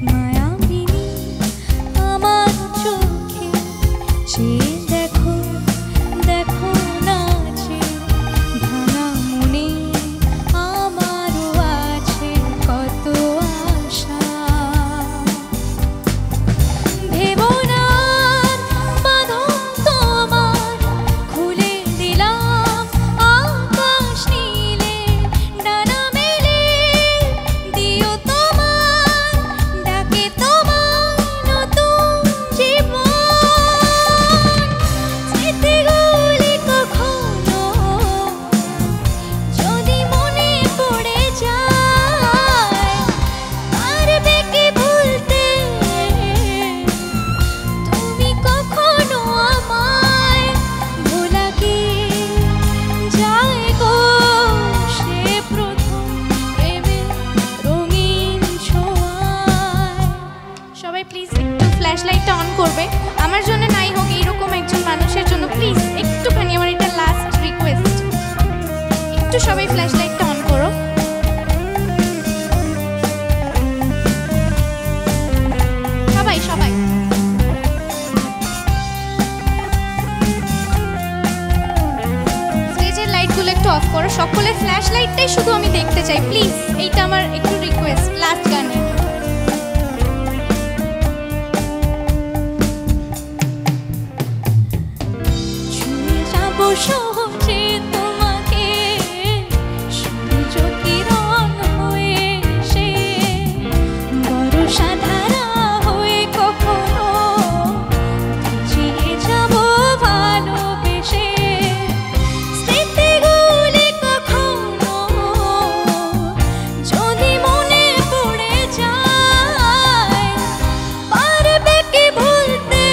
মায়াবিনী আমার চোখে চেয়ে দেখো দেখো নাচে ভাঙা মনে আমারও আছে কত আশা ভেবো না বাঁধন তোমার খুলে দিলাম আকাশ নীলে ডানা মেলে দিও তোমার ডাকে তোমার নতুন জীবন স্মৃতিগুলি কখনো যদি মনে পড়ে যায় পারবে কি ভুলতে তুমি কখনো আমায় ভোলা কি যায় গো সে প্রথম প্রেমের রঙিন ছোঁয়ায়। সবাই প্লিজ একটু ফ্ল্যাশ লাইটটা অন করবে আমার জন্য নাই হোক এইরকম একজন মানুষের জন্য প্লিজ একটুখানি আমার এটা লাস্ট রিকোয়েস্ট একটু সবাই ফ্ল্যাশ লাইটটা অন করো সবাই সবাই স্টেজের লাইটগুলো একটু অফ করো সকলের ফ্ল্যাশ লাইটটাই শুধু আমি দেখতে চাই প্লিজ এইটা আমার একটু রিকোয়েস্ট লাস্ট গানে ছুঁয়ে যাবো সহজে তোমাকে সূর্য কিরণ হয়ে এসে বর্ষা ধারা হয়ে কখনো ভিজিয়ে যাবো ভালোবেসে স্মৃতিগুলি কখনো যদি মনে পড়ে যায় পারবে কি ভুলতে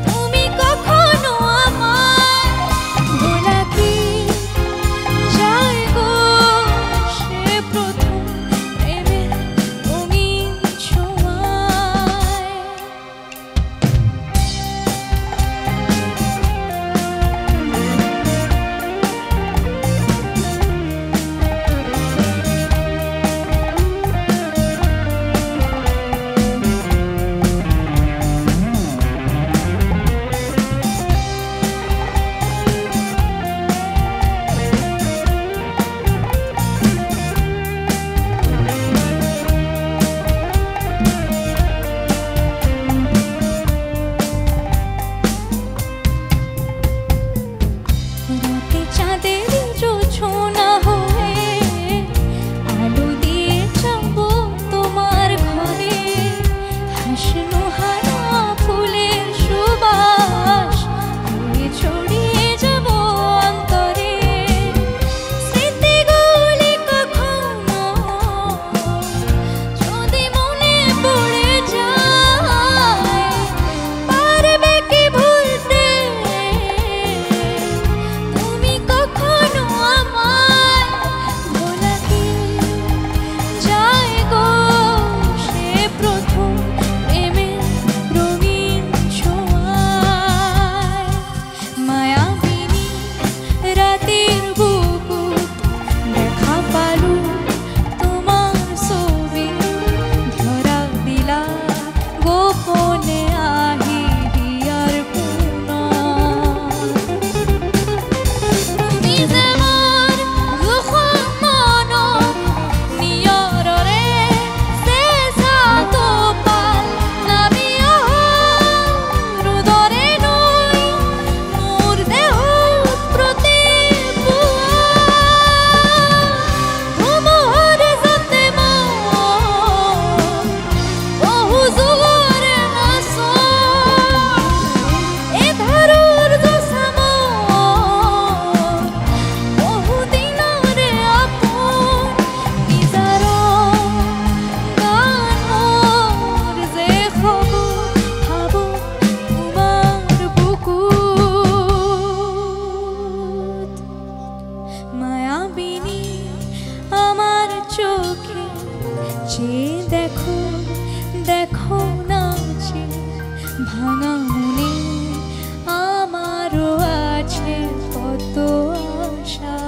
তুমি কখনো আমায় ভোলা কি যায় গো সে প্রথম প্রেমের রঙিন ছোঁয়ায়। রাতে চাঁদের জোছনা হয়ে আলো দিয়ে যাবো তোমার ঘরে হাসনো হারা ফুলের সুবাস হয়ে ছড়িয়ে যাবো অন্তরে স্মৃতিগুলি কখনো যদি মনে পড়ে যায় পারবে কি ভুলতে তুমি কখনো আমায় ভোলা কি যায় গো সে প্রথম প্রেমের রঙিন ছোঁয়ায়। মায়াবিনী রাতের বুকুট দেখা পালু তোমার ছবি ধরা দিলা গোপনে আহি দিয়ার পুনঃ তুমি যেমন দুখন মনক নিয়ৰৰে চেঁচা টোপাল নামিয়া ৰোদৰে নৈ মোৰ দেহত প্ৰতিপুৱা ধুমুহাৰ যাতে বহু যুগৰে নাচৰ এই ধাৰৰ জচামৰ বহু দিনৰে আপোন নিজাৰ গান মোৰ যে খবৰ ভাবো তোমাৰ বুকুত মায়াবিনী আমার চোখে চেয়ে দেখো দেখো নাচে ভাঙা মনে আমারও আছে কত আশা।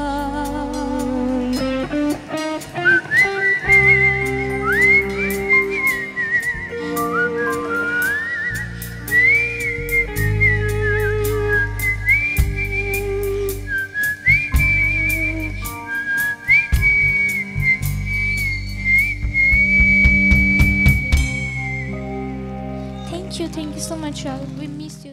Thank you so much, y'all. We miss you.